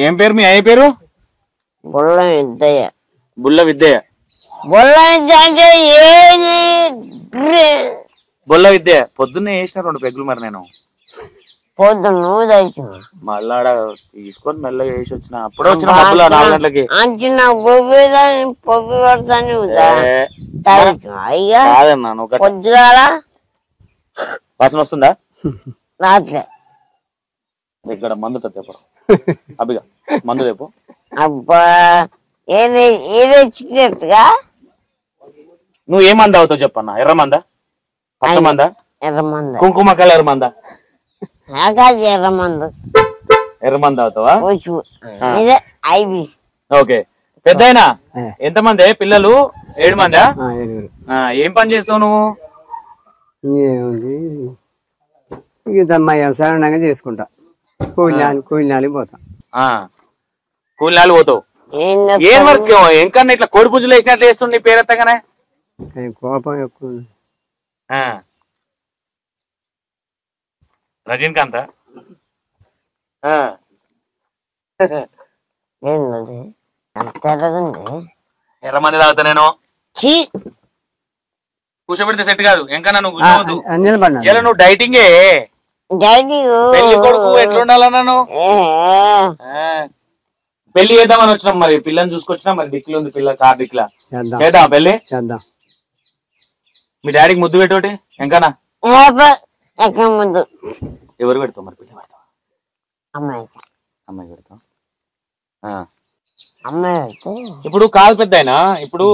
ఏం పేరు మీ అయ్య పేరు? బుల్ల విద్దయ్య. బుల్ల విద్యయ్య. బుల్ల విద్య అంటే ఏది? బుల్ల విద్య. పొద్దున్నే వేసిన 2 పెగ్గులు మరి నేను పొద్దున్న నువ్వు తెచ్చిన మళ్ళా తీసుకొని మెల్లగా వేసి వచ్చిన. అప్పుడే వచ్చిన మబ్బుల 4 గంటలకి. అంచిన పొబ్బి పడతాను కాదన్నా నువ్వు పొద్దుగాల వాసన వస్తుందా? రాట్లే. ఇక్కడ మందు తెప్ప అబ్బిగా మందు తెప్పు. అబ్బా ఏదో చిక్కినట్టుగా. నువ్వు ఏ మంద అవుతావు చెప్పన్నా? ఎర్ర మంద, పచ్చ మంద, ఎర్రమంద, కుంకుమ కలర్ మంద? ఎర్రమందు. ఎర్ర మంద అవుతావా? ఓకే. పెద్దయినా ఎంతమంది పిల్లలు? 7 మందా? ఏం పని చేస్తావు నువ్వు? వ్యవసాయం చేసుకుంటా. కూలినాలి పోతా. కూలినాలు పోతావు. ఏం వర్క్? ఎంకన్నా ఇట్లా కోడి పుంజులు వేసినట్లు వేస్తుండే పేరెత్తగానే కోపం ఎక్కువ. రజనీకాంత్ ఎర్ర మంది తాగుతా నేను. కూర్చోబెడితే సెట్ కాదు. ఎంకన్నా నువ్వు కూర్చోవద్దు. ఇలా నువ్వు డైటింగే. పెళ్లి కొడుకు ఎట్లుండాలన్నా నువ్వు? పెళ్లి చేద్దామని వచ్చినాం. మరి పిల్లని చూసుకొచ్చినా. మరి డిక్కిలు ఉంది పిల్ల, కార్ డిక్లా. చేద్దాం పెళ్లి చేద్దాం. మీ డాడీకి ముద్దు పెట్టోటి ఎంకన్నా? ముందు ఎవరు పెడతావు మరి? పిల్ల పెడతావా? అమ్మాయి పెడతావు. ఇప్పుడు కాదు పెద్దయినా, ఇప్పుడు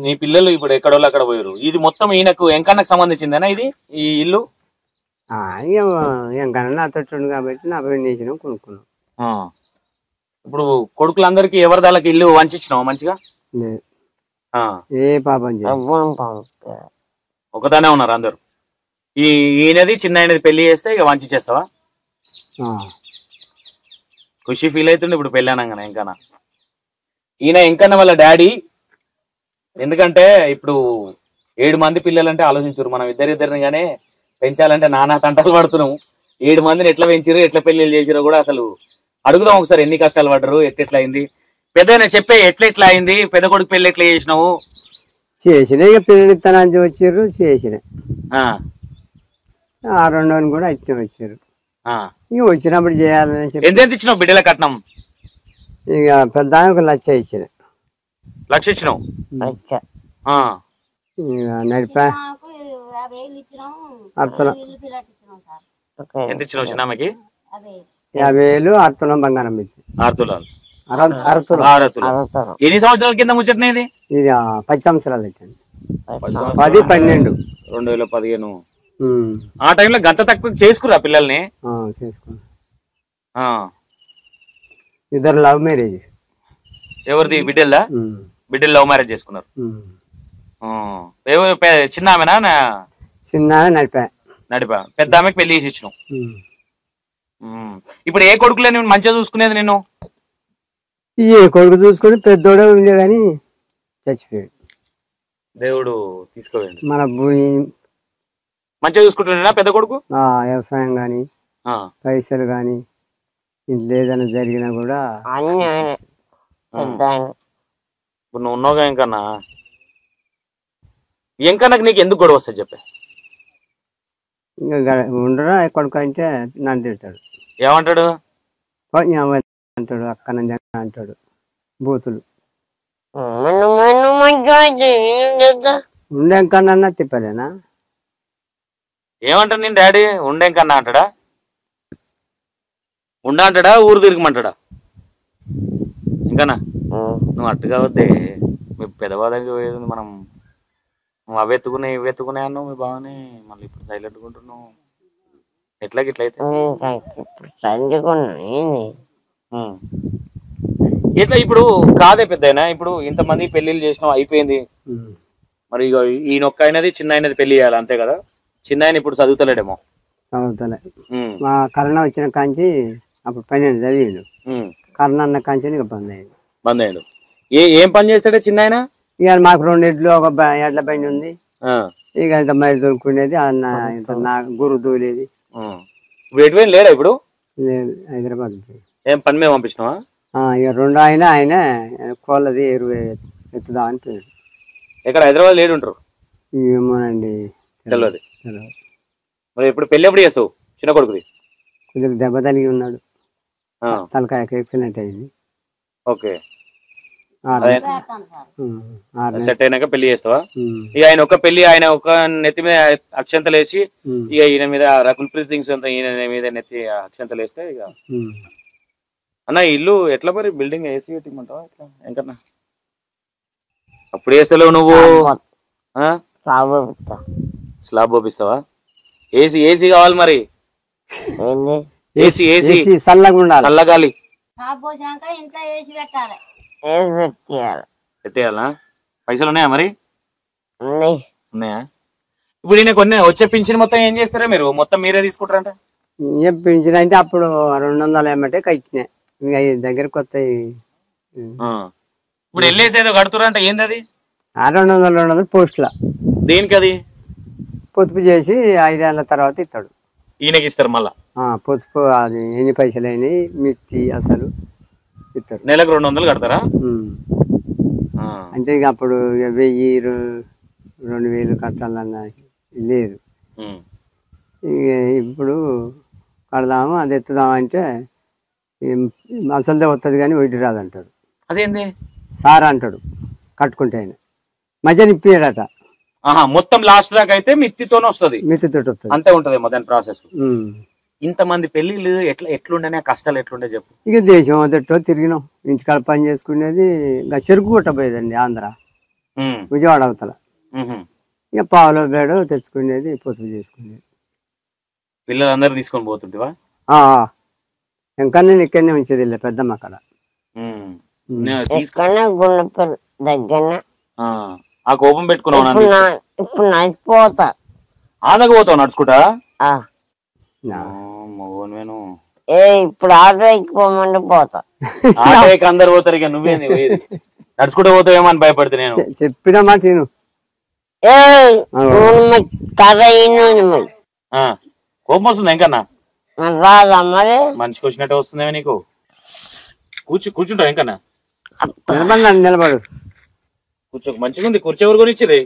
నీ పిల్లలు ఇప్పుడు ఎక్కడోళ్ళు అక్కడ పోయారు. ఇది మొత్తం ఈయనకు ఎంకన్నకు సంబంధించిందేనా ఇది ఈ ఇల్లు? ఎంకన్నా నాతో కాబట్టి నా పేరు చేసినాం, కొనుక్కున్నాం. ఇప్పుడు కొడుకులందరికి ఎవరి దానికి ఇల్లు వంచిచ్చినావు మంచిగా? ఏ పాపం ఒకదానే ఉన్నారు అందరు. ఈయనది చిన్న ఆయనది పెళ్లి చేస్తే ఇక వంచి చేస్తావా? ఖుషి ఫీల్ అవుతుండే ఇప్పుడు పెళ్ళి అనగానే ఎంకన్నా. ఈయన ఎంకన్నా వాళ్ళ డాడీ. ఎందుకంటే ఇప్పుడు 7 మంది పిల్లలంటే ఆలోచించరు. మనం ఇద్దరిని గానే పెంచాలంటే నానా తంటలు పడుతున్నాము. 7 మందిని ఎట్లా పెంచారు, ఎట్లా పెళ్లిళ్ళు చేసిరో కూడా అసలు అడుగుదాం ఒకసారి. ఎన్ని కష్టాలు పడ్డరు, ఎట్లా అయింది? పెద్దయినా చెప్పే ఎట్లా అయింది? పెద్ద కొడుకు పెళ్లి ఎట్లా చేసినావు? చేసిన ఇక పిల్లలు వచ్చారు చేసిన. ఆ 2 కూడా అట్నే వచ్చారు. ఇక వచ్చినప్పుడు చేయాలని చెప్పి. ఎంత ఇచ్చినావు బిడ్డల కట్నం? ఇక పెద్ద 1 లక్ష ఇచ్చిన. 1,00,000 ఇచ్చినావు? నడిపా అర్థం. ఎంత ఇచ్చినావు చిన్నమ్మకి? 50,000 6 బంగారం పెట్టి. 6 ఎన్ని సంవత్సరాల కింద ముచ్చట్నేది? ఇది 10 సంవత్సరాలు అయితే. 10, 12, 2015. ఆ టైంలో గంట తక్కువ చేసుకురా పిల్లల్ని? చేసుకున్నా. ఇద్దరు లవ్ మ్యారేజ్. ఎవరిది? బిడ్డల్దా? బిడ్డలు లవ్ మ్యారేజ్ చేసుకున్నారు. చిన్న ఆమెనా? చిన్న నడిపా. పెద్ద ఆమెకి పెళ్లి చేసి ఇచ్చినావు. ఇప్పుడు ఏ కొడుకులే నేను మంచిగా చూసుకునేది? నేను ఏ కొడుకు చూసుకుని పెద్దోడే ఉండే గాని చచ్చిపోయాడు. దేవుడు తీసుకోండి. మన భూమి మంచిగా చూసుకుంటున్నా పెద్ద కొడుకు. వ్యవసాయం గాని పైసలు గాని ఇంట్లో ఏదైనా జరిగినా కూడా ఇప్పుడు నువ్వు ఉన్నావుగా ఎంకన్నా. ఎంకన్నాకు నీకు ఎందుకు గొడవ వస్తుంది చెప్పే? ఇంకా ఉండరా కొడుకు అంటే నన్ను తిడతాడు. ఏమంటాడు? అంటాడు, అక్కన అంటాడు, బూతులు. ఉండేకన్నా తిప్పలేనా? ఏమంటాడు నేను డాడీ? ఉండేకన్నా అంటాడా? అంటాడా? ఊరు తిరగమంటాడా? ఇంకానా నువ్వు అట్టుగా వద్దే. మీ పెద్దవాదానికి పోయేది మనం. నువ్వు అవి ఎత్తుకునే అన్నావు మీ బావని. మళ్ళీ ఇప్పుడు సైలెంట్గా ఉంటున్నావు. ఎట్లాగ ఇట్లయితే ఎట్లా? ఇప్పుడు కాదే పెద్దయినా, ఇప్పుడు ఇంతమంది పెళ్లిళ్ళు చేసినావు అయిపోయింది. మరి ఇక ఈయనొక్క అయినది చిన్న అయినది పెళ్లి చేయాలి అంతే కదా? చిన్న ఆయన ఇప్పుడు చదువుతలేడేమో. చదువుతలే. మా కరోనా వచ్చిన కాంచి అప్పుడు 12 చదివిండు. కరోనా అన్న కాంచి ఇక బంద్ అయ్యాడు. ఏం పని చేస్తాడే చిన్న ఆయన? ఇక మాకు 2 ఎడ్లు, 1 ఎడ్ల బండి ఉంది. ఇక ఇంత మరి దొరుకునేది అన్న గురు దూలేది. ఇప్పుడు ఎటువైనా లేడా? ఇప్పుడు లేదు, హైదరాబాద్. ఏం పని మీద పంపించినావా? ఇక రెండు ఆయన కోళ్ళది ఎరువు ఎత్తుదామని పోయాడు. ఎక్కడ హైదరాబాద్ లేడు ఉంటారు? ఏమోనండి తెలియదు. మరి ఇప్పుడు పెళ్లి ఎప్పుడు చేస్తావు చిన్న కొడుకుది? కొద్దిగా దెబ్బ తలిగి ఉన్నాడు, తలకాయకి యాక్సిడెంట్ అయింది. ఓకే, సెట్ అయినాక పెళ్లి చేస్తావా? ఇక ఆయన ఒక పెళ్లి, ఆయన ఒక నెత్తి మీద అక్షంతలు వేసి ఇక ఈయన మీద కుల్ప్రీత్ సింగ్ అంతా ఈయన మీద నెత్తి అక్షంతలు వేస్తే ఇక. అన్న ఇల్లు ఎట్లా మరి బిల్డింగ్ ఏసీ పెట్టిమంటావా ఎట్లా ఎంకన్నా? అప్పుడు వేస్తలేవు నువ్వు? స్లాబ్ పంపిస్తావా? ఏసీ ఏసీ కావాలి మరి, ఏసీ ఏసీ చల్లగాలి పెట్టేయాలా? పైసలు ఉన్నాయా మరి? ఉన్నాయా? ఇప్పుడు ఈయన కొన్ని వచ్చే పింఛన్ మొత్తం ఏం చేస్తారా మీరు? మొత్తం మీరే తీసుకుంటారంట? పింఛన్ అంటే అప్పుడు 200 ఏమంటే కట్టినాయి, ఇంకా దగ్గరకు వస్తాయి. ఇప్పుడు వెళ్ళేసేదో కడుతురంట, ఏంది అది? 200 పోస్టుల. దేనికి అది? పొదుపు చేసి 5 ఏళ్ళ తర్వాత ఇస్తాడు. ఈయనకి ఇస్తారు మళ్ళా పొదుపు, అది ఎన్ని పైసలు అయినాయి మిత్తి అసలు ఇస్తాడు. నెలకు 200 కడతారా? అంటే ఇక అప్పుడు 1000-2000 కట్టాలన్నా లేదు. ఇక ఇప్పుడు కడదాము, అది ఎత్తుదామంటే అసలుదే వస్తుంది కానీ వడ్డీ రాదంటాడు. అదేంది సార్ అంటాడు కట్టుకుంటే, ఆయన మధ్య నిప్పియాడట. మొత్తం లాస్ట్ దాకా అయితే మిత్తితోనే వస్తుంది, మిత్తితో వస్తుంది, అంతే ఉంటది మొదటి ప్రాసెస్. ఇంతమంది పెళ్లిళ్ళు ఎట్లుండే, కష్టాలు ఎట్లుండే చెప్పు? ఇక దేశం అదట్టో తిరిగినాం, ఇంటికాడ పని చేసుకునేది. ఇంకా చెరుకు కొట్టబోయేదండి ఆంధ్ర, విజయవాడ అవతల. ఇక పావులో బేడో తెచ్చుకునేది, పొదుపు చేసుకునేది. పిల్లలందరూ తీసుకొని పోతుంటివా? ఇంకా నేను ఇక్కడనే ఉంచేది పెద్దమ్మ అక్కడ. ఆ కోపం పెట్టుకున్నావు? ఇప్పుడు నడిచిపోతా. ఆదకు పోతావు నడుచుకుంటా? ఇప్పుడు ఆటో ఎక్కిపోమంటే పోతా. ఆటోకి అందరు పోతారు, ఇక నువ్వేంది నడుచుకుంటూ పోతావేమని భయపడితే నేను చెప్పిన మాట నేను. కోపం వస్తుంది ఇంకన్నా? రాదా మరి? మంచికి వచ్చినట్టు వస్తుందేమో నీకు. కూర్చుంటావు ఇంకన్నా? నిలబడు, కూర్చో. మంచిగా ఉంది కూర్చో. ఎవరు కొని ఇచ్చేది?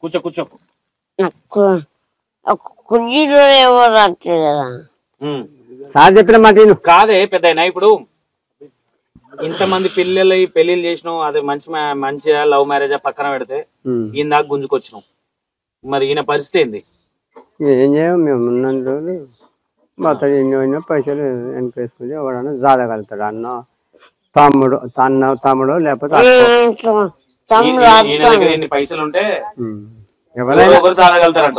కూర్చో కూర్చో. కుర్చీలో ఎవరు రాట్లేదు కదా సార్ చెప్పిన మాట కాదే పెద్ద. ఇప్పుడు ఇంతమంది పెళ్లిళ్ళు చేసినావు, అది మంచిగా లవ్ మ్యారేజ్ పక్కన పెడితే ఈయన దాకా గుంజుకొచ్చినావు, మరి ఈయన పరిస్థితి ఏంది? ఏం చేయం, మేము ఉన్న రోజులు మొత్తం ఎన్నో పైసలు వెనకేసుకుని ఎవడన్నా జాదగలుగుతాడు. తమ్ముడు లేకపోతే పైసలు ఉంటే ఎవరైనా సాధగలుగుతారంట.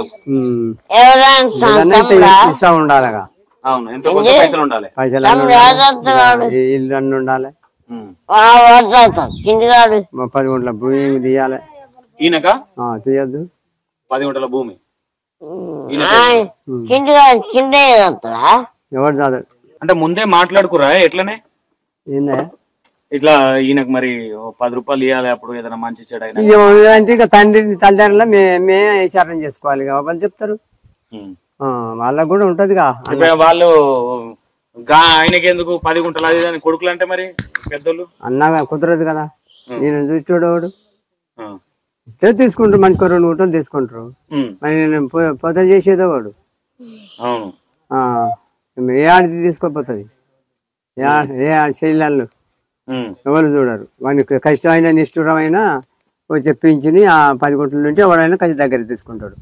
ఇస్తా ఉండాలిగా. అవును, ఎంతో పైసలు ఉండాలి, పైసలు ఇల్లు అన్ని ఉండాలి, 10 గుంటల భూమి తీయాలి. ఈయనక తీయద్దు 10 గుంటల భూమి. ఎవరు చదవడు అంటే ముందే మాట్లాడుకురా ఎట్లనే? ఏందా ఇట్లా ఈయనకు మరి 10 రూపాయలు ఇవ్వాలి, అప్పుడు ఏదైనా మంచి చెడు అంటే ఇక తల్లిదండ్రుల మేమే విచారణ చేసుకోవాలి. వాళ్ళు చెప్తారు, వాళ్ళకు కూడా ఉంటదిగా. వాళ్ళు ఆయనకి ఎందుకు 10 గుంటలు అది అని కొడుకులు అంటే మరి పెద్దోళ్ళు అన్నా కుదరదు కదా. నేను చూడవాడు తీసుకుంటారు, మంచి 2 గుంటలు తీసుకుంటారు. మరి నేను పొద్దు చేసేదో వాడు. అవును, ఏ ఆడిది తీసుకోపోతుంది, ఏ శైలాలు ఎవరు చూడరు. వాడికి కష్టమైన నిష్ఠురమైన చెప్పించి ఆ 10 గుంటల నుండి ఎవడైనా కొంచెం దగ్గర తీసుకుంటాడు.